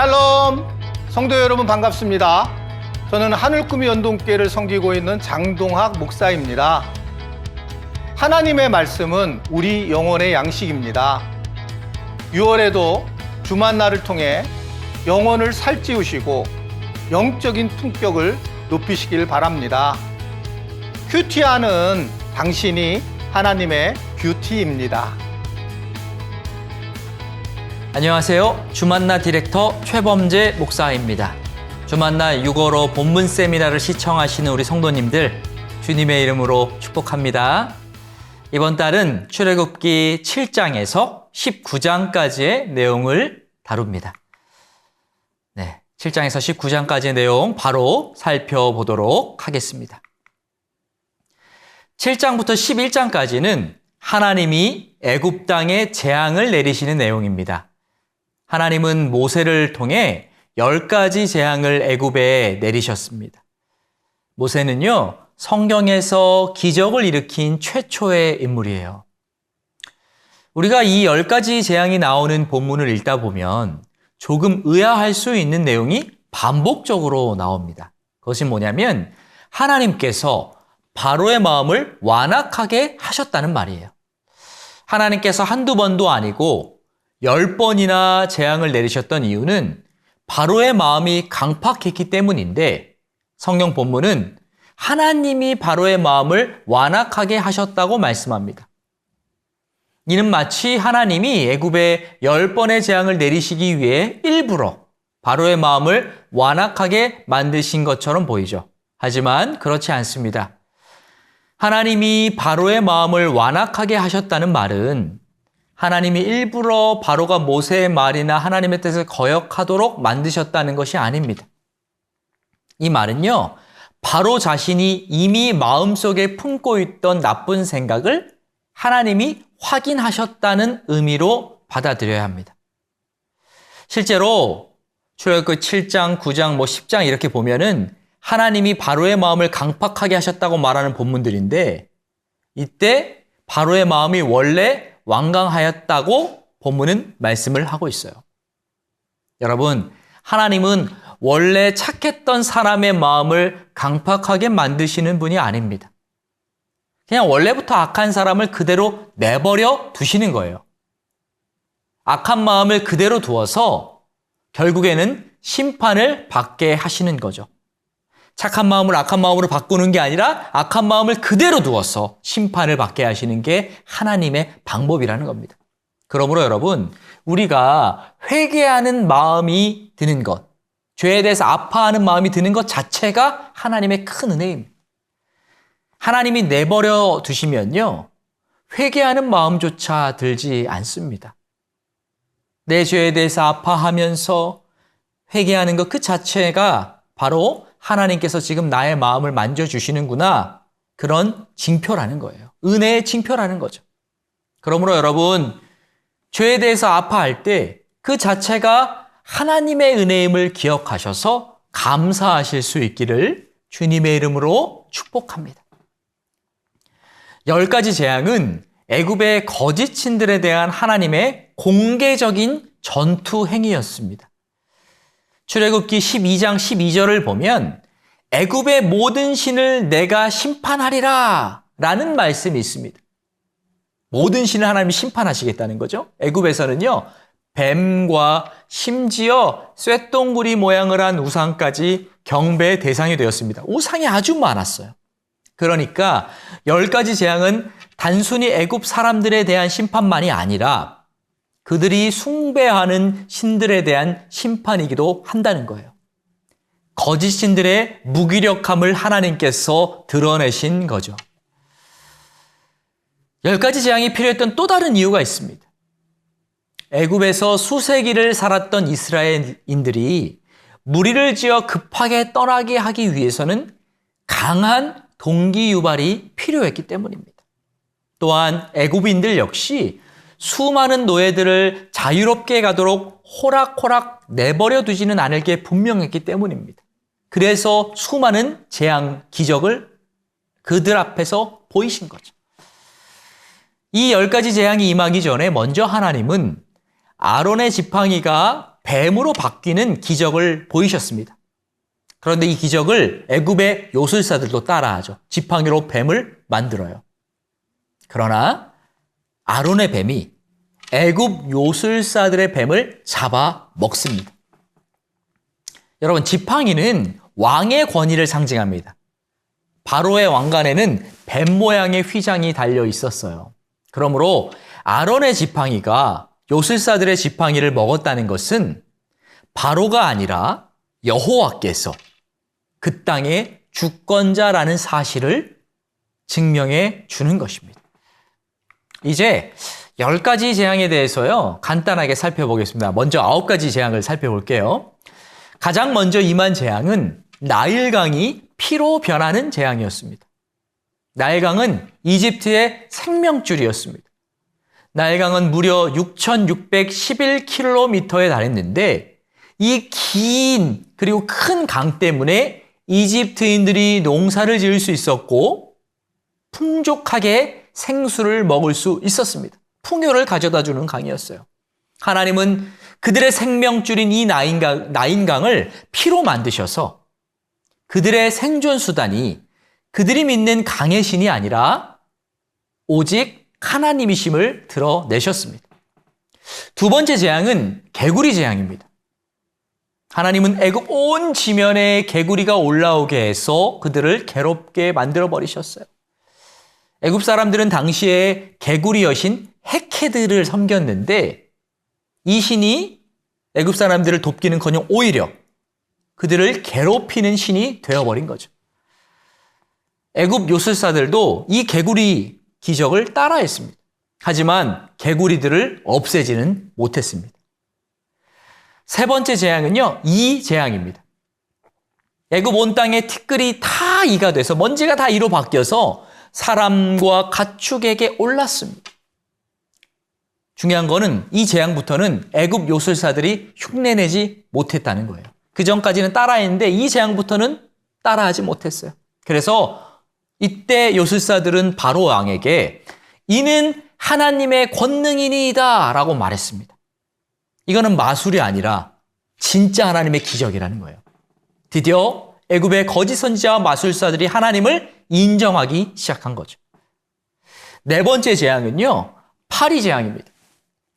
샬롬! 성도 여러분 반갑습니다. 저는 하늘꿈이 연동교회를 섬기고 있는 장동학 목사입니다. 하나님의 말씀은 우리 영혼의 양식입니다. 6월에도 주만나를 통해 영혼을 살찌우시고 영적인 품격을 높이시길 바랍니다. 큐티하는 당신이 하나님의 뷰티입니다. 안녕하세요. 주만나 디렉터 최범재 목사입니다. 주만나 6월호 본문 세미나를 시청하시는 우리 성도님들 주님의 이름으로 축복합니다. 이번 달은 출애굽기 7장에서 19장까지의 내용을 다룹니다. 7장에서 19장까지의 내용 바로 살펴보도록 하겠습니다. 7장부터 11장까지는 하나님이 애굽 땅에 재앙을 내리시는 내용입니다. 하나님은 모세를 통해 10가지 재앙을 애굽에 내리셨습니다. 모세는요, 성경에서 기적을 일으킨 최초의 인물이에요. 우리가 이 10가지 재앙이 나오는 본문을 읽다 보면 조금 의아할 수 있는 내용이 반복적으로 나옵니다. 그것이 뭐냐면 하나님께서 바로의 마음을 완악하게 하셨다는 말이에요. 하나님께서 한두 번도 아니고 10번이나 재앙을 내리셨던 이유는 바로의 마음이 강팍했기 때문인데 성경 본문은 하나님이 바로의 마음을 완악하게 하셨다고 말씀합니다. 이는 마치 하나님이 애굽에 10번의 재앙을 내리시기 위해 일부러 바로의 마음을 완악하게 만드신 것처럼 보이죠. 하지만 그렇지 않습니다. 하나님이 바로의 마음을 완악하게 하셨다는 말은 하나님이 일부러 바로가 모세의 말이나 하나님의 뜻을 거역하도록 만드셨다는 것이 아닙니다. 이 말은요, 바로 자신이 이미 마음속에 품고 있던 나쁜 생각을 하나님이 확인하셨다는 의미로 받아들여야 합니다. 실제로 출애굽기 7장, 9장, 10장 이렇게 보면은 하나님이 바로의 마음을 강팍하게 하셨다고 말하는 본문들인데 이때 바로의 마음이 원래 완강하였다고 본문은 말씀을 하고 있어요. 여러분, 하나님은 원래 착했던 사람의 마음을 강팍하게 만드시는 분이 아닙니다. 그냥 원래부터 악한 사람을 그대로 내버려 두시는 거예요. 악한 마음을 그대로 두어서 결국에는 심판을 받게 하시는 거죠. 착한 마음을 악한 마음으로 바꾸는 게 아니라 악한 마음을 그대로 두어서 심판을 받게 하시는 게 하나님의 방법이라는 겁니다. 그러므로 여러분, 우리가 회개하는 마음이 드는 것, 죄에 대해서 아파하는 마음이 드는 것 자체가 하나님의 큰 은혜입니다. 하나님이 내버려 두시면요, 회개하는 마음조차 들지 않습니다. 내 죄에 대해서 아파하면서 회개하는 것 그 자체가 바로 하나님께서 지금 나의 마음을 만져주시는구나, 그런 징표라는 거예요. 은혜의 징표라는 거죠. 그러므로 여러분, 죄에 대해서 아파할 때 그 자체가 하나님의 은혜임을 기억하셔서 감사하실 수 있기를 주님의 이름으로 축복합니다. 10가지 재앙은 애굽의 거짓 신들에 대한 하나님의 공개적인 전투 행위였습니다. 출애굽기 12장 12절을 보면 애굽의 모든 신을 내가 심판하리라 라는 말씀이 있습니다. 모든 신을 하나님이 심판하시겠다는 거죠. 애굽에서는요, 뱀과 심지어 쇠똥구리 모양을 한 우상까지 경배의 대상이 되었습니다. 우상이 아주 많았어요. 그러니까 10가지 재앙은 단순히 애굽 사람들에 대한 심판만이 아니라 그들이 숭배하는 신들에 대한 심판이기도 한다는 거예요. 거짓 신들의 무기력함을 하나님께서 드러내신 거죠. 10가지 재앙이 필요했던 또 다른 이유가 있습니다. 애굽에서 수세기를 살았던 이스라엘인들이 무리를 지어 급하게 떠나게 하기 위해서는 강한 동기 유발이 필요했기 때문입니다. 또한 애굽인들 역시 수많은 노예들을 자유롭게 가도록 호락호락 내버려 두지는 않을 게 분명했기 때문입니다. 그래서 수많은 재앙, 기적을 그들 앞에서 보이신 거죠. 이 10가지 재앙이 임하기 전에 먼저 하나님은 아론의 지팡이가 뱀으로 바뀌는 기적을 보이셨습니다. 그런데 이 기적을 애굽의 요술사들도 따라하죠. 지팡이로 뱀을 만들어요. 그러나 아론의 뱀이 애굽 요술사들의 뱀을 잡아 먹습니다. 여러분, 지팡이는 왕의 권위를 상징합니다. 바로의 왕관에는 뱀 모양의 휘장이 달려 있었어요. 그러므로 아론의 지팡이가 요술사들의 지팡이를 먹었다는 것은 바로가 아니라 여호와께서 그 땅의 주권자라는 사실을 증명해 주는 것입니다. 이제 10가지 재앙에 대해서요, 간단하게 살펴보겠습니다. 먼저 9가지 재앙을 살펴볼게요. 가장 먼저 임한 재앙은 나일강이 피로 변하는 재앙이었습니다. 나일강은 이집트의 생명줄이었습니다. 나일강은 무려 6,611km에 달했는데 이 긴 그리고 큰 강 때문에 이집트인들이 농사를 지을 수 있었고 풍족하게 생수를 먹을 수 있었습니다. 풍요를 가져다 주는 강이었어요. 하나님은 그들의 생명줄인 이 나인강을 피로 만드셔서 그들의 생존 수단이 그들이 믿는 강의 신이 아니라 오직 하나님이심을 드러내셨습니다. 두 번째 재앙은 개구리 재앙입니다. 하나님은 애굽 온 지면에 개구리가 올라오게 해서 그들을 괴롭게 만들어 버리셨어요. 애굽 사람들은 당시에 개구리 여신 헤케드를 섬겼는데 이 신이 애굽 사람들을 돕기는커녕 오히려 그들을 괴롭히는 신이 되어버린 거죠. 애굽 요술사들도 이 개구리 기적을 따라했습니다. 하지만 개구리들을 없애지는 못했습니다. 세 번째 재앙은요, 이 재앙입니다. 애굽 온 땅에 티끌이 다 이가 돼서 먼지가 다 이로 바뀌어서 사람과 가축에게 올랐습니다. 중요한 거는 이 재앙부터는 애굽 요술사들이 흉내내지 못했다는 거예요. 그 전까지는 따라했는데 이 재앙부터는 따라하지 못했어요. 그래서 이때 요술사들은 바로 왕에게 이는 하나님의 권능이니이다 라고 말했습니다. 이거는 마술이 아니라 진짜 하나님의 기적이라는 거예요. 드디어 애굽의 거짓 선지자와 마술사들이 하나님을 인정하기 시작한 거죠. 네 번째 재앙은요, 파리 재앙입니다.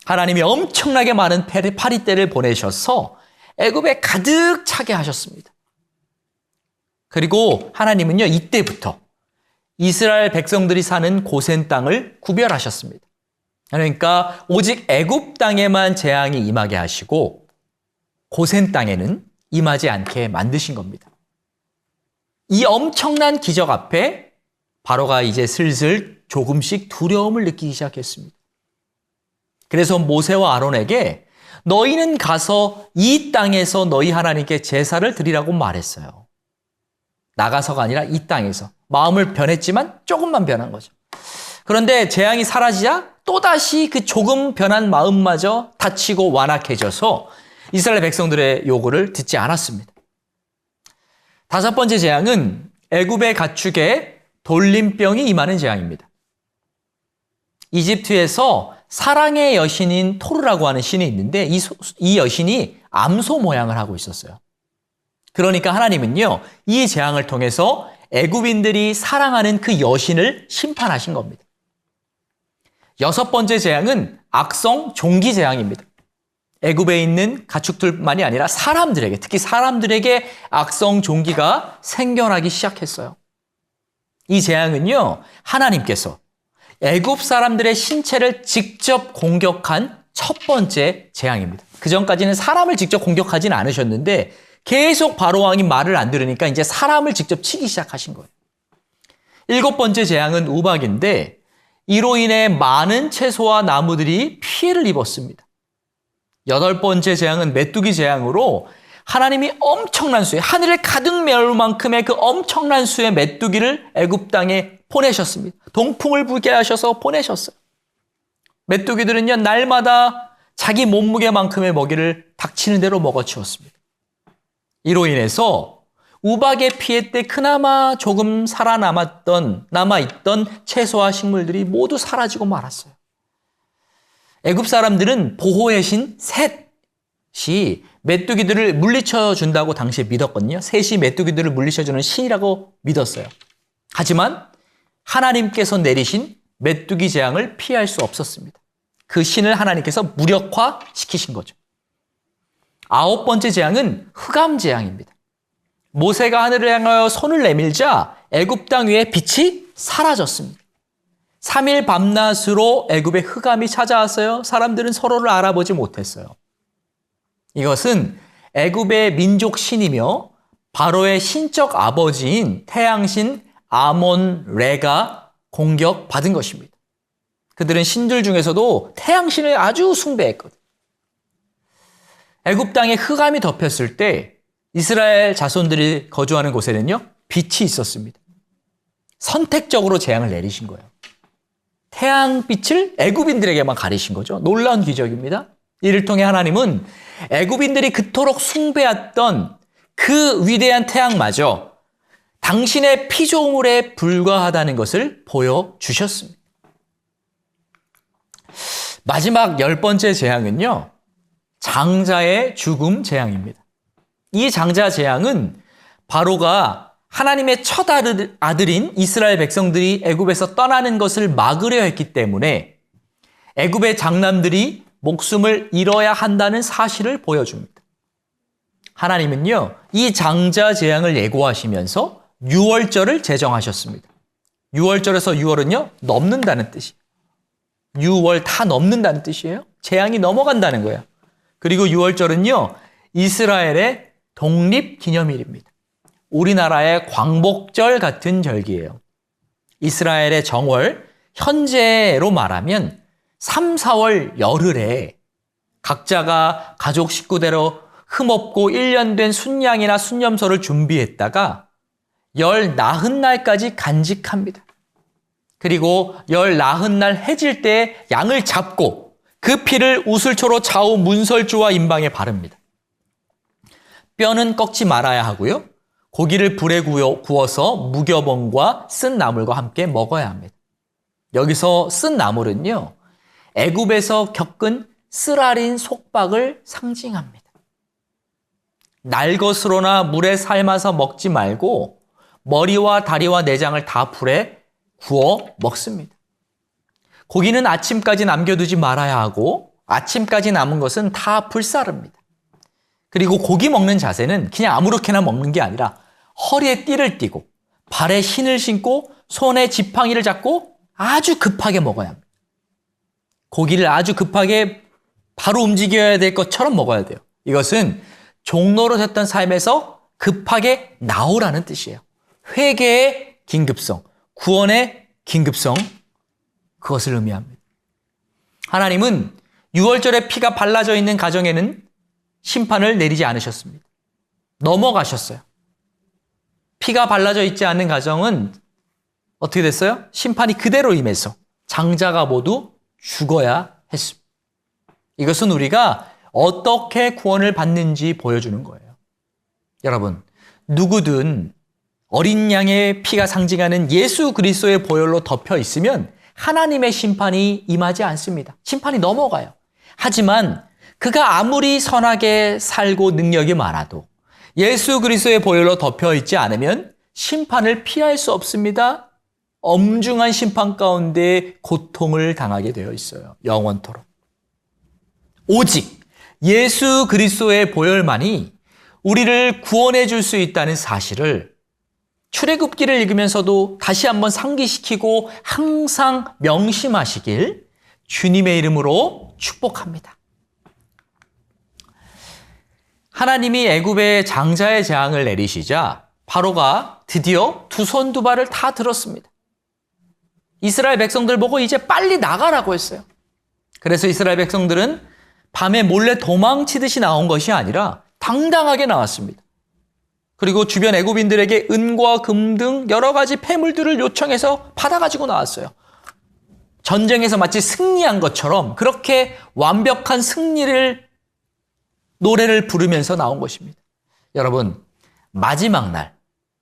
하나님이 엄청나게 많은 파리떼를 보내셔서 애굽에 가득 차게 하셨습니다. 그리고 하나님은요, 이때부터 이스라엘 백성들이 사는 고센 땅을 구별하셨습니다. 그러니까 오직 애굽 땅에만 재앙이 임하게 하시고 고센 땅에는 임하지 않게 만드신 겁니다. 이 엄청난 기적 앞에 바로가 이제 슬슬 조금씩 두려움을 느끼기 시작했습니다. 그래서 모세와 아론에게 너희는 가서 이 땅에서 너희 하나님께 제사를 드리라고 말했어요. 나가서가 아니라 이 땅에서. 마음을 변했지만 조금만 변한 거죠. 그런데 재앙이 사라지자 또다시 그 조금 변한 마음마저 다치고 완악해져서 이스라엘 백성들의 요구를 듣지 않았습니다. 다섯 번째 재앙은 애굽의 가축에 돌림병이 임하는 재앙입니다. 이집트에서 사랑의 여신인 토르라고 하는 신이 있는데 이 여신이 암소 모양을 하고 있었어요. 그러니까 하나님은요, 이 재앙을 통해서 애굽인들이 사랑하는 그 여신을 심판하신 겁니다. 여섯 번째 재앙은 악성 종기 재앙입니다. 애굽에 있는 가축들만이 아니라 사람들에게, 특히 사람들에게 악성 종기가 생겨나기 시작했어요. 이 재앙은요, 하나님께서 애굽 사람들의 신체를 직접 공격한 첫 번째 재앙입니다. 그 전까지는 사람을 직접 공격하지는 않으셨는데 계속 바로 왕이 말을 안 들으니까 이제 사람을 직접 치기 시작하신 거예요. 일곱 번째 재앙은 우박인데 이로 인해 많은 채소와 나무들이 피해를 입었습니다. 여덟 번째 재앙은 메뚜기 재앙으로 하나님이 엄청난 수의, 하늘을 가득 메울 만큼의 그 엄청난 수의 메뚜기를 애굽 땅에 보내셨습니다. 동풍을 불게 하셔서 보내셨어요. 메뚜기들은요, 날마다 자기 몸무게만큼의 먹이를 닥치는 대로 먹어치웠습니다. 이로 인해서 우박의 피해 때 그나마 조금 남아있던 채소와 식물들이 모두 사라지고 말았어요. 애굽 사람들은 보호의 신 셋, 메뚜기들을 물리쳐 준다고 당시에 믿었거든요. 셋이 메뚜기들을 물리쳐 주는 신이라고 믿었어요. 하지만 하나님께서 내리신 메뚜기 재앙을 피할 수 없었습니다. 그 신을 하나님께서 무력화시키신 거죠. 9번째 재앙은 흑암 재앙입니다. 모세가 하늘을 향하여 손을 내밀자 애굽 땅 위에 빛이 사라졌습니다. 3일 밤낮으로 애굽에 흑암이 찾아왔어요. 사람들은 서로를 알아보지 못했어요. 이것은 애굽의 민족 신이며 바로의 신적 아버지인 태양신 아몬레가 공격받은 것입니다. 그들은 신들 중에서도 태양신을 아주 숭배했거든요. 애굽 땅에 흑암이 덮였을 때 이스라엘 자손들이 거주하는 곳에는요, 빛이 있었습니다. 선택적으로 재앙을 내리신 거예요. 태양빛을 애굽인들에게만 가리신 거죠. 놀라운 기적입니다. 이를 통해 하나님은 애굽인들이 그토록 숭배했던 그 위대한 태양마저 당신의 피조물에 불과하다는 것을 보여주셨습니다. 마지막 10번째 재앙은요, 장자의 죽음 재앙입니다. 이 장자 재앙은 바로가 하나님의 첫 아들인 이스라엘 백성들이 애굽에서 떠나는 것을 막으려 했기 때문에 애굽의 장남들이 목숨을 잃어야 한다는 사실을 보여줍니다. 하나님은요, 이 장자 재앙을 예고하시면서 유월절을 제정하셨습니다. 유월절에서 유월은요, 넘는다는 뜻이에요. 유월 다 넘는다는 뜻이에요. 재앙이 넘어간다는 거예요. 그리고 유월절은요, 이스라엘의 독립기념일입니다. 우리나라의 광복절 같은 절기예요. 이스라엘의 정월, 현재로 말하면 3, 4월 열흘에 각자가 가족 식구대로 흠없고 1년 된 순양이나 순념소를 준비했다가 열 나흔 날까지 간직합니다. 그리고 열 나흔 날 해질 때 양을 잡고 그 피를 우슬초로 좌우 문설주와 임방에 바릅니다. 뼈는 꺾지 말아야 하고요. 고기를 불에 구워서 무교봉과 쓴 나물과 함께 먹어야 합니다. 여기서 쓴 나물은요, 애굽에서 겪은 쓰라린 속박을 상징합니다. 날것으로나 물에 삶아서 먹지 말고 머리와 다리와 내장을 다 불에 구워 먹습니다. 고기는 아침까지 남겨두지 말아야 하고 아침까지 남은 것은 다 불사릅니다. 그리고 고기 먹는 자세는 그냥 아무렇게나 먹는 게 아니라 허리에 띠를 띠고 발에 신을 신고 손에 지팡이를 잡고 아주 급하게 먹어야 합니다. 고기를 아주 급하게 바로 움직여야 될 것처럼 먹어야 돼요. 이것은 종로로 됐던 삶에서 급하게 나오라는 뜻이에요. 회개의 긴급성, 구원의 긴급성, 그것을 의미합니다. 하나님은 유월절에 피가 발라져 있는 가정에는 심판을 내리지 않으셨습니다. 넘어가셨어요. 피가 발라져 있지 않는 가정은 어떻게 됐어요? 심판이 그대로 임해서 장자가 모두 죽어야 했습니다. 이것은 우리가 어떻게 구원을 받는지 보여주는 거예요. 여러분, 누구든 어린 양의 피가 상징하는 예수 그리스도의 보혈로 덮여 있으면 하나님의 심판이 임하지 않습니다. 심판이 넘어가요. 하지만 그가 아무리 선하게 살고 능력이 많아도 예수 그리스도의 보혈로 덮여 있지 않으면 심판을 피할 수 없습니다. 엄중한 심판 가운데 고통을 당하게 되어 있어요. 영원토록. 오직 예수 그리스도의 보혈만이 우리를 구원해 줄 수 있다는 사실을 출애굽기를 읽으면서도 다시 한번 상기시키고 항상 명심하시길 주님의 이름으로 축복합니다. 하나님이 애굽에 장자의 재앙을 내리시자 바로가 드디어 두 손 두 발을 다 들었습니다. 이스라엘 백성들 보고 이제 빨리 나가라고 했어요. 그래서 이스라엘 백성들은 밤에 몰래 도망치듯이 나온 것이 아니라 당당하게 나왔습니다. 그리고 주변 애굽인들에게 은과 금 등 여러 가지 폐물들을 요청해서 받아가지고 나왔어요. 전쟁에서 마치 승리한 것처럼 그렇게 완벽한 승리를 노래를 부르면서 나온 것입니다. 여러분, 마지막 날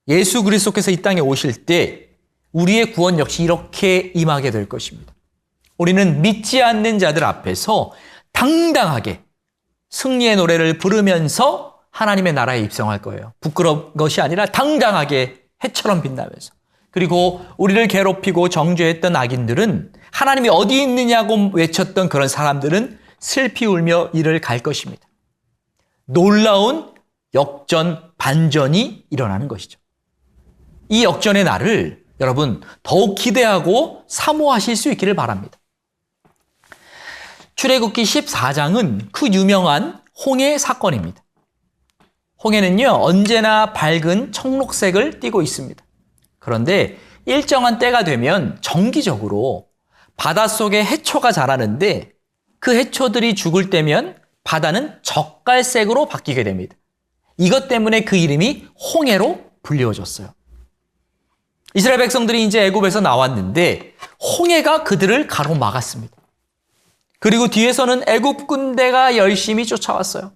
예수 그리스도께서 이 땅에 오실 때 우리의 구원 역시 이렇게 임하게 될 것입니다. 우리는 믿지 않는 자들 앞에서 당당하게 승리의 노래를 부르면서 하나님의 나라에 입성할 거예요. 부끄러운 것이 아니라 당당하게 해처럼 빛나면서. 그리고 우리를 괴롭히고 정죄했던 악인들은 하나님이 어디 있느냐고 외쳤던 그런 사람들은 슬피 울며 이를 갈 것입니다. 놀라운 역전, 반전이 일어나는 것이죠. 이 역전의 날을 여러분 더욱 기대하고 사모하실 수 있기를 바랍니다. 출애굽기 14장은 그 유명한 홍해 사건입니다. 홍해는요, 언제나 밝은 청록색을 띠고 있습니다. 그런데 일정한 때가 되면 정기적으로 바닷속에 해초가 자라는데 그 해초들이 죽을 때면 바다는 젓갈색으로 바뀌게 됩니다. 이것 때문에 그 이름이 홍해로 불리워졌어요. 이스라엘 백성들이 이제 애굽에서 나왔는데 홍해가 그들을 가로막았습니다. 그리고 뒤에서는 애굽 군대가 열심히 쫓아왔어요.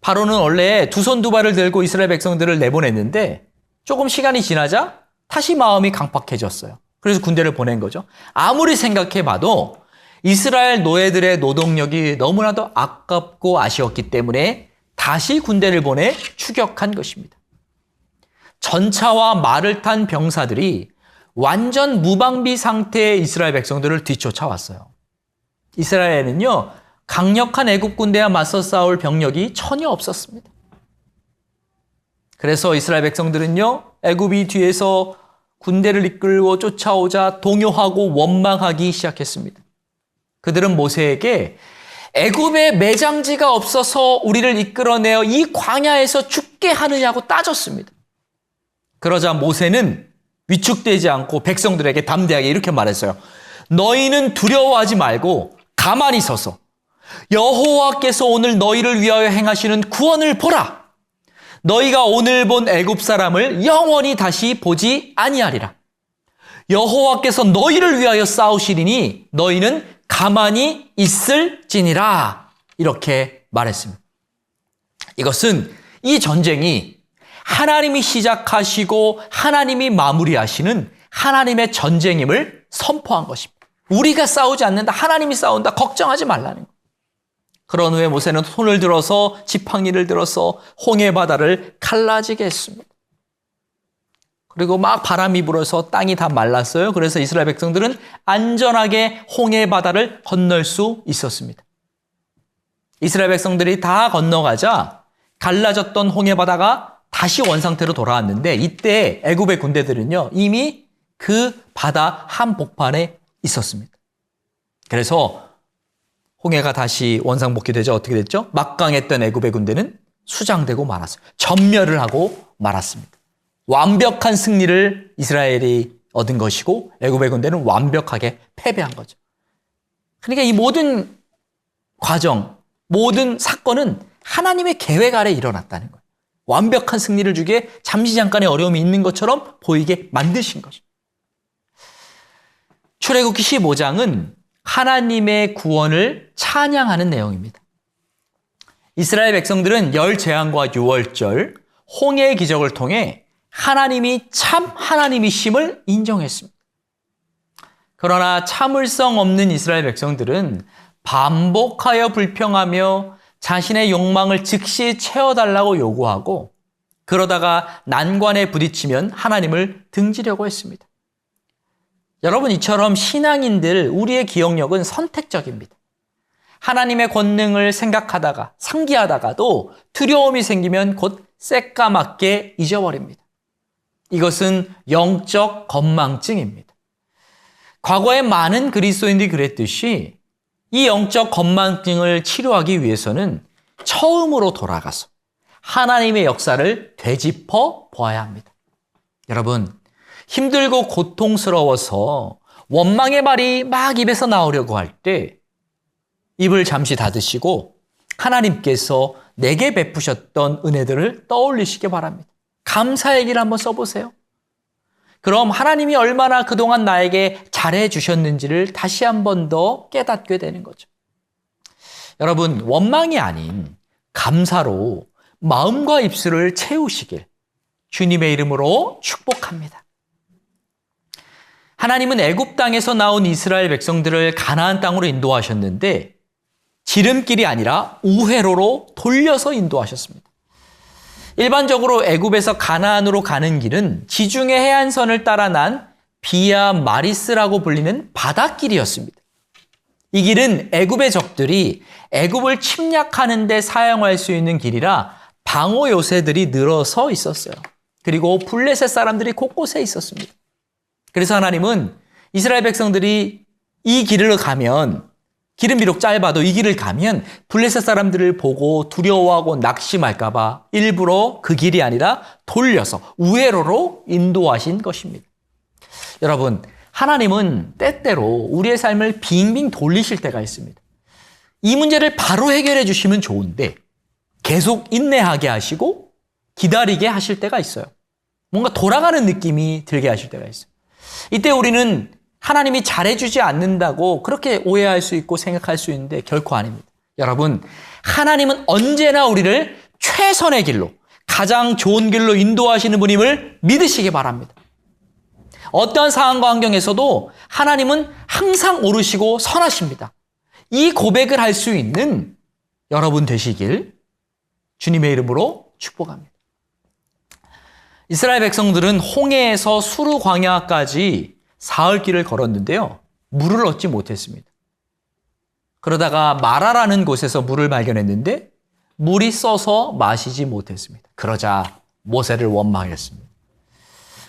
바로는 원래 두 손 두 발을 들고 이스라엘 백성들을 내보냈는데 조금 시간이 지나자 다시 마음이 강팍해졌어요. 그래서 군대를 보낸 거죠. 아무리 생각해봐도 이스라엘 노예들의 노동력이 너무나도 아깝고 아쉬웠기 때문에 다시 군대를 보내 추격한 것입니다. 전차와 말을 탄 병사들이 완전 무방비 상태의 이스라엘 백성들을 뒤쫓아왔어요. 이스라엘은요, 강력한 애굽 군대와 맞서 싸울 병력이 전혀 없었습니다. 그래서 이스라엘 백성들은요, 애굽이 뒤에서 군대를 이끌고 쫓아오자 동요하고 원망하기 시작했습니다. 그들은 모세에게 애굽에 매장지가 없어서 우리를 이끌어내어 이 광야에서 죽게 하느냐고 따졌습니다. 그러자 모세는 위축되지 않고 백성들에게 담대하게 이렇게 말했어요. 너희는 두려워하지 말고 가만히 서서 여호와께서 오늘 너희를 위하여 행하시는 구원을 보라. 너희가 오늘 본 애굽 사람을 영원히 다시 보지 아니하리라. 여호와께서 너희를 위하여 싸우시리니 너희는 가만히 있을지니라. 이렇게 말했습니다. 이것은 이 전쟁이 하나님이 시작하시고 하나님이 마무리하시는 하나님의 전쟁임을 선포한 것입니다. 우리가 싸우지 않는다. 하나님이 싸운다. 걱정하지 말라는 것. 그런 후에 모세는 손을 들어서 지팡이를 들어서 홍해 바다를 갈라지게 했습니다. 그리고 막 바람이 불어서 땅이 다 말랐어요. 그래서 이스라엘 백성들은 안전하게 홍해 바다를 건널 수 있었습니다. 이스라엘 백성들이 다 건너가자 갈라졌던 홍해 바다가 다시 원상태로 돌아왔는데 이때 애굽의 군대들은요, 이미 그 바다 한복판에 있었습니다. 그래서 홍해가 다시 원상복귀되자 어떻게 됐죠? 막강했던 애굽의 군대는 수장되고 말았어요. 전멸을 하고 말았습니다. 완벽한 승리를 이스라엘이 얻은 것이고 애굽의 군대는 완벽하게 패배한 거죠. 그러니까 이 모든 과정, 모든 사건은 하나님의 계획 아래 일어났다는 거예요. 완벽한 승리를 주기에 잠시 잠깐의 어려움이 있는 것처럼 보이게 만드신 거죠. 출애굽기 15장은 하나님의 구원을 찬양하는 내용입니다. 이스라엘 백성들은 열 재앙과 유월절, 홍해의 기적을 통해 하나님이 참 하나님이심을 인정했습니다. 그러나 참을성 없는 이스라엘 백성들은 반복하여 불평하며 자신의 욕망을 즉시 채워달라고 요구하고 그러다가 난관에 부딪히면 하나님을 등지려고 했습니다. 여러분, 이처럼 신앙인들, 우리의 기억력은 선택적입니다. 하나님의 권능을 생각하다가 상기하다가도 두려움이 생기면 곧 새까맣게 잊어버립니다. 이것은 영적 건망증입니다. 과거에 많은 그리스도인들이 그랬듯이 이 영적 건망증을 치료하기 위해서는 처음으로 돌아가서 하나님의 역사를 되짚어 보아야 합니다. 여러분, 힘들고 고통스러워서 원망의 말이 막 입에서 나오려고 할 때 입을 잠시 닫으시고 하나님께서 내게 베푸셨던 은혜들을 떠올리시기 바랍니다. 감사 얘기를 한번 써보세요. 그럼 하나님이 얼마나 그동안 나에게 잘해 주셨는지를 다시 한 번 더 깨닫게 되는 거죠. 여러분, 원망이 아닌 감사로 마음과 입술을 채우시길 주님의 이름으로 축복합니다. 하나님은 애굽 땅에서 나온 이스라엘 백성들을 가나안 땅으로 인도하셨는데 지름길이 아니라 우회로로 돌려서 인도하셨습니다. 일반적으로 애굽에서 가나안으로 가는 길은 지중해 해안선을 따라 난 비아 마리스라고 불리는 바닷길이었습니다. 이 길은 애굽의 적들이 애굽을 침략하는 데 사용할 수 있는 길이라 방어 요새들이 늘어서 있었어요. 그리고 블레셋 사람들이 곳곳에 있었습니다. 그래서 하나님은 이스라엘 백성들이 이 길을 가면, 길은 비록 짧아도 이 길을 가면 블레셋 사람들을 보고 두려워하고 낙심할까 봐 일부러 그 길이 아니라 돌려서 우회로로 인도하신 것입니다. 여러분, 하나님은 때때로 우리의 삶을 빙빙 돌리실 때가 있습니다. 이 문제를 바로 해결해 주시면 좋은데 계속 인내하게 하시고 기다리게 하실 때가 있어요. 뭔가 돌아가는 느낌이 들게 하실 때가 있어요. 이때 우리는 하나님이 잘해주지 않는다고 그렇게 오해할 수 있고 생각할 수 있는데 결코 아닙니다. 여러분, 하나님은 언제나 우리를 최선의 길로, 가장 좋은 길로 인도하시는 분임을 믿으시기 바랍니다. 어떠한 상황과 환경에서도 하나님은 항상 옳으시고 선하십니다. 이 고백을 할 수 있는 여러분 되시길 주님의 이름으로 축복합니다. 이스라엘 백성들은 홍해에서 수르 광야까지 사흘 길을 걸었는데요. 물을 얻지 못했습니다. 그러다가 마라라는 곳에서 물을 발견했는데 물이 써서 마시지 못했습니다. 그러자 모세를 원망했습니다.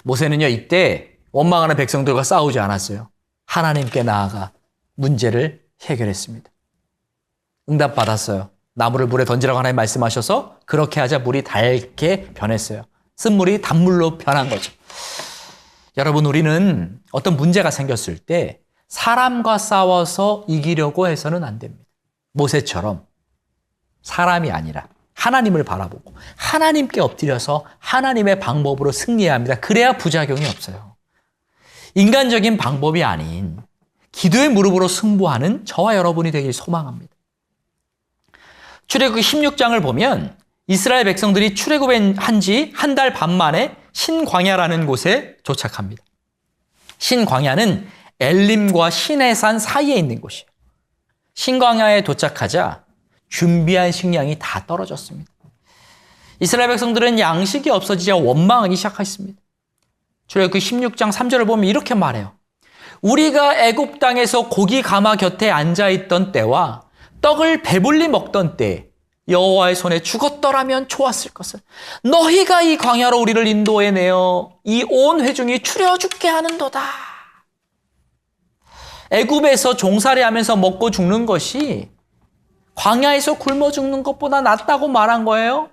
모세는요, 이때 원망하는 백성들과 싸우지 않았어요. 하나님께 나아가 문제를 해결했습니다. 응답받았어요. 나무를 물에 던지라고 하나님 말씀하셔서 그렇게 하자 물이 달게 변했어요. 쓴물이 단물로 변한 거죠. 여러분, 우리는 어떤 문제가 생겼을 때 사람과 싸워서 이기려고 해서는 안 됩니다. 모세처럼 사람이 아니라 하나님을 바라보고 하나님께 엎드려서 하나님의 방법으로 승리해야 합니다. 그래야 부작용이 없어요. 인간적인 방법이 아닌 기도의 무릎으로 승부하는 저와 여러분이 되길 소망합니다. 출애굽기 16장을 보면 이스라엘 백성들이 출애굽한 지 한 달 반 만에 신광야라는 곳에 도착합니다. 신광야는 엘림과 시내산 사이에 있는 곳이에요. 신광야에 도착하자 준비한 식량이 다 떨어졌습니다. 이스라엘 백성들은 양식이 없어지자 원망하기 시작했습니다. 출애굽기 16장 3절을 보면 이렇게 말해요. 우리가 애굽 땅에서 고기 가마 곁에 앉아있던 때와 떡을 배불리 먹던 때 여호와의 손에 죽었더라면 좋았을 것을. 너희가 이 광야로 우리를 인도해내어 이 온 회중이 추려 죽게 하는도다. 애굽에서 종살이하면서 먹고 죽는 것이 광야에서 굶어 죽는 것보다 낫다고 말한 거예요.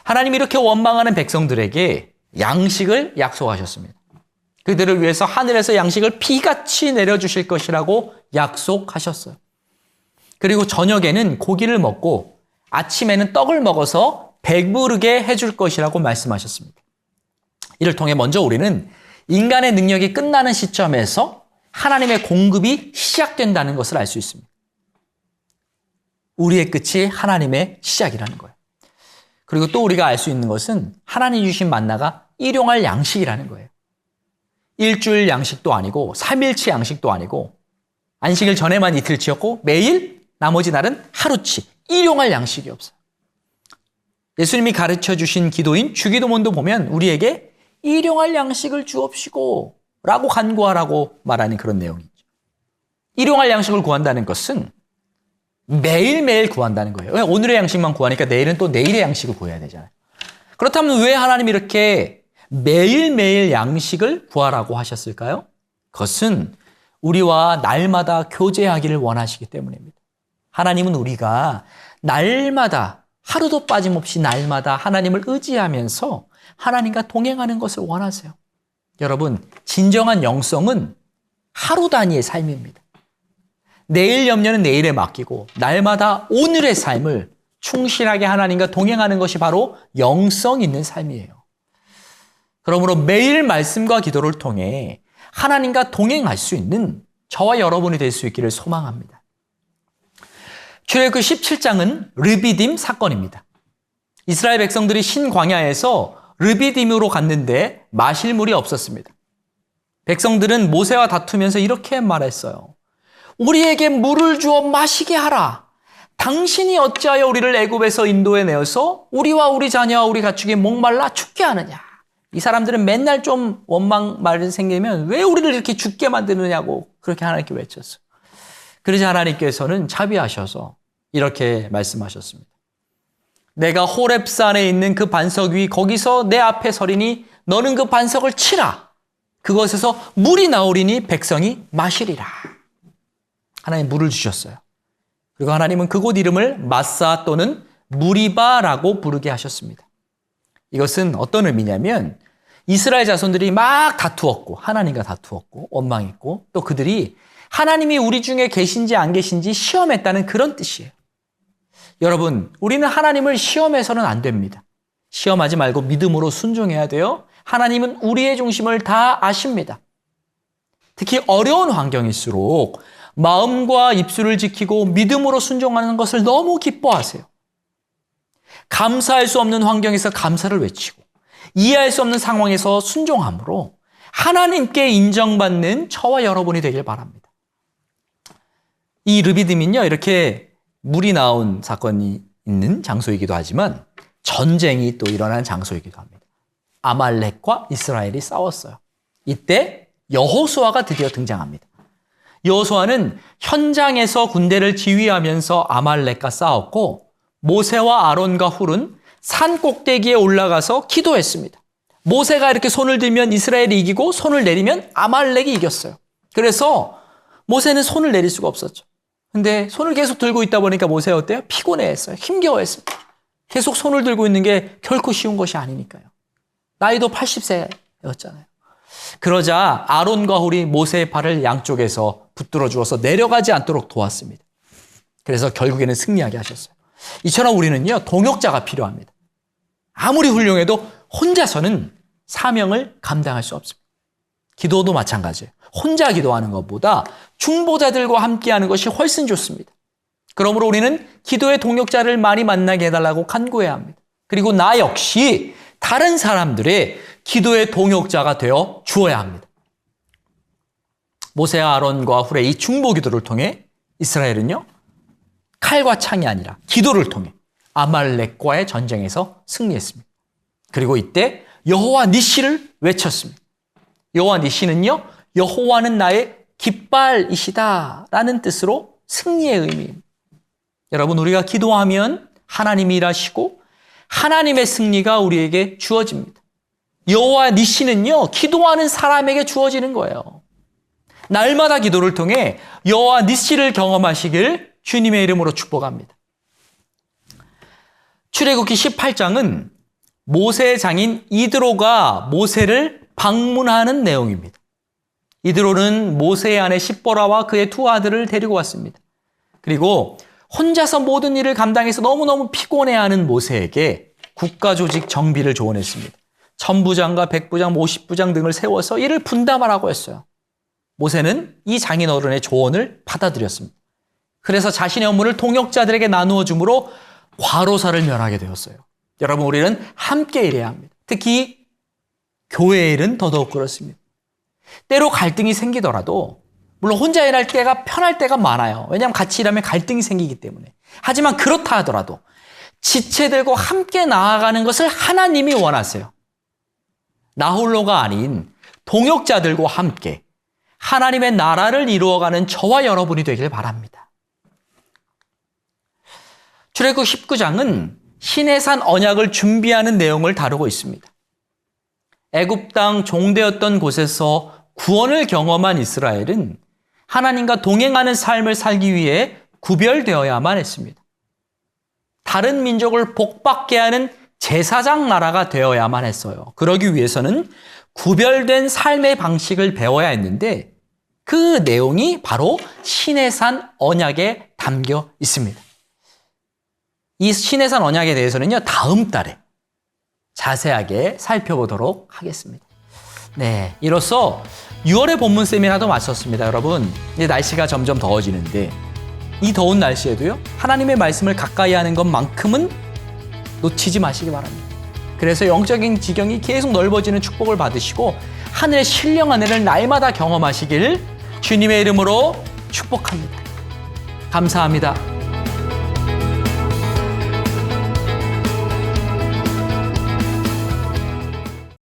하나님이 이렇게 원망하는 백성들에게 양식을 약속하셨습니다. 그들을 위해서 하늘에서 양식을 비같이 내려주실 것이라고 약속하셨어요. 그리고 저녁에는 고기를 먹고 아침에는 떡을 먹어서 배부르게 해줄 것이라고 말씀하셨습니다. 이를 통해 먼저 우리는 인간의 능력이 끝나는 시점에서 하나님의 공급이 시작된다는 것을 알 수 있습니다. 우리의 끝이 하나님의 시작이라는 거예요. 그리고 또 우리가 알 수 있는 것은 하나님 주신 만나가 일용할 양식이라는 거예요. 일주일 양식도 아니고 3일치 양식도 아니고 안식일 전에만 이틀치였고 매일 나머지 날은 하루치 일용할 양식이 없어요. 예수님이 가르쳐 주신 기도인 주기도문도 보면 우리에게 일용할 양식을 주옵시고 라고 간구하라고 말하는 그런 내용이죠. 일용할 양식을 구한다는 것은 매일매일 구한다는 거예요. 왜 오늘의 양식만 구하니까 내일은 또 내일의 양식을 구해야 되잖아요. 그렇다면 왜 하나님이 이렇게 매일매일 양식을 구하라고 하셨을까요? 그것은 우리와 날마다 교제하기를 원하시기 때문입니다. 하나님은 우리가 날마다 하루도 빠짐없이 날마다 하나님을 의지하면서 하나님과 동행하는 것을 원하세요. 여러분, 진정한 영성은 하루 단위의 삶입니다. 내일 염려는 내일에 맡기고 날마다 오늘의 삶을 충실하게 하나님과 동행하는 것이 바로 영성 있는 삶이에요. 그러므로 매일 말씀과 기도를 통해 하나님과 동행할 수 있는 저와 여러분이 될 수 있기를 소망합니다. 출애굽기 17장은 르비딤 사건입니다. 이스라엘 백성들이 신광야에서 르비딤으로 갔는데 마실 물이 없었습니다. 백성들은 모세와 다투면서 이렇게 말했어요. 우리에게 물을 주어 마시게 하라. 당신이 어찌하여 우리를 애굽에서 인도해 내어서 우리와 우리 자녀와 우리 가축이 목말라 죽게 하느냐. 이 사람들은 맨날 좀 원망 말이 생기면 왜 우리를 이렇게 죽게 만드느냐고 그렇게 하나님께 외쳤어요. 그러자 하나님께서는 자비하셔서 이렇게 말씀하셨습니다. 내가 호렙산에 있는 그 반석 위 거기서 내 앞에 서리니 너는 그 반석을 치라. 그것에서 물이 나오리니 백성이 마시리라. 하나님 물을 주셨어요. 그리고 하나님은 그곳 이름을 마사 또는 무리바라고 부르게 하셨습니다. 이것은 어떤 의미냐면 이스라엘 자손들이 막 다투었고 하나님과 다투었고 원망했고 또 그들이 하나님이 우리 중에 계신지 안 계신지 시험했다는 그런 뜻이에요. 여러분, 우리는 하나님을 시험해서는 안 됩니다. 시험하지 말고 믿음으로 순종해야 돼요. 하나님은 우리의 중심을 다 아십니다. 특히 어려운 환경일수록 마음과 입술을 지키고 믿음으로 순종하는 것을 너무 기뻐하세요. 감사할 수 없는 환경에서 감사를 외치고 이해할 수 없는 상황에서 순종함으로 하나님께 인정받는 저와 여러분이 되길 바랍니다. 이 르비딤은요, 이렇게 물이 나온 사건이 있는 장소이기도 하지만 전쟁이 또 일어난 장소이기도 합니다. 아말렉과 이스라엘이 싸웠어요. 이때 여호수아가 드디어 등장합니다. 여호수아는 현장에서 군대를 지휘하면서 아말렉과 싸웠고 모세와 아론과 훌은 산 꼭대기에 올라가서 기도했습니다. 모세가 이렇게 손을 들면 이스라엘이 이기고 손을 내리면 아말렉이 이겼어요. 그래서 모세는 손을 내릴 수가 없었죠. 근데 손을 계속 들고 있다 보니까 모세가 어때요? 피곤해했어요. 힘겨워했습니다. 계속 손을 들고 있는 게 결코 쉬운 것이 아니니까요. 나이도 80세였잖아요. 그러자 아론과 훌이 모세의 팔을 양쪽에서 붙들어 주어서 내려가지 않도록 도왔습니다. 그래서 결국에는 승리하게 하셨어요. 이처럼 우리는요, 동역자가 필요합니다. 아무리 훌륭해도 혼자서는 사명을 감당할 수 없습니다. 기도도 마찬가지예요. 혼자 기도하는 것보다 중보자들과 함께하는 것이 훨씬 좋습니다. 그러므로 우리는 기도의 동역자를 많이 만나게 해달라고 간구해야 합니다. 그리고 나 역시 다른 사람들의 기도의 동역자가 되어 주어야 합니다. 모세와 아론과 훌의 이 중보 기도를 통해 이스라엘은요, 칼과 창이 아니라 기도를 통해 아말렉과의 전쟁에서 승리했습니다. 그리고 이때 여호와 니시를 외쳤습니다. 여호와 니시는요, 여호와는 나의 깃발이시다 라는 뜻으로 승리의 의미입니다. 여러분, 우리가 기도하면 하나님이 일하시고 하나님의 승리가 우리에게 주어집니다. 여호와 니시는요, 기도하는 사람에게 주어지는 거예요. 날마다 기도를 통해 여호와 니시를 경험하시길 주님의 이름으로 축복합니다. 출애굽기 18장은 모세의 장인 이드로가 모세를 방문하는 내용입니다. 이드로는 모세의 아내 십보라와 그의 두 아들을 데리고 왔습니다. 그리고 혼자서 모든 일을 감당해서 너무너무 피곤해하는 모세에게 국가조직 정비를 조언했습니다. 천부장과 백부장, 50부장 등을 세워서 이를 분담하라고 했어요. 모세는 이 장인 어른의 조언을 받아들였습니다. 그래서 자신의 업무를 동역자들에게 나누어 주므로 과로사를 면하게 되었어요. 여러분, 우리는 함께 일해야 합니다. 특히 교회의 일은 더더욱 그렇습니다. 때로 갈등이 생기더라도 물론 혼자 일할 때가 편할 때가 많아요. 왜냐하면 같이 일하면 갈등이 생기기 때문에. 하지만 그렇다 하더라도 지체들과 함께 나아가는 것을 하나님이 원하세요. 나 홀로가 아닌 동역자들과 함께 하나님의 나라를 이루어가는 저와 여러분이 되길 바랍니다. 출애굽 19장은 시내산 언약을 준비하는 내용을 다루고 있습니다. 애굽 땅 종되었던 곳에서 구원을 경험한 이스라엘은 하나님과 동행하는 삶을 살기 위해 구별되어야만 했습니다. 다른 민족을 복받게 하는 제사장 나라가 되어야만 했어요. 그러기 위해서는 구별된 삶의 방식을 배워야 했는데 그 내용이 바로 시내산 언약에 담겨 있습니다. 이 시내산 언약에 대해서는요, 다음 달에 자세하게 살펴보도록 하겠습니다. 네, 이로써 6월의 본문 세미나도 마쳤습니다. 여러분, 이제 날씨가 점점 더워지는데 이 더운 날씨에도요, 하나님의 말씀을 가까이 하는 것만큼은 놓치지 마시기 바랍니다. 그래서 영적인 지경이 계속 넓어지는 축복을 받으시고 하늘의 신령한 은혜를 날마다 경험하시길 주님의 이름으로 축복합니다. 감사합니다.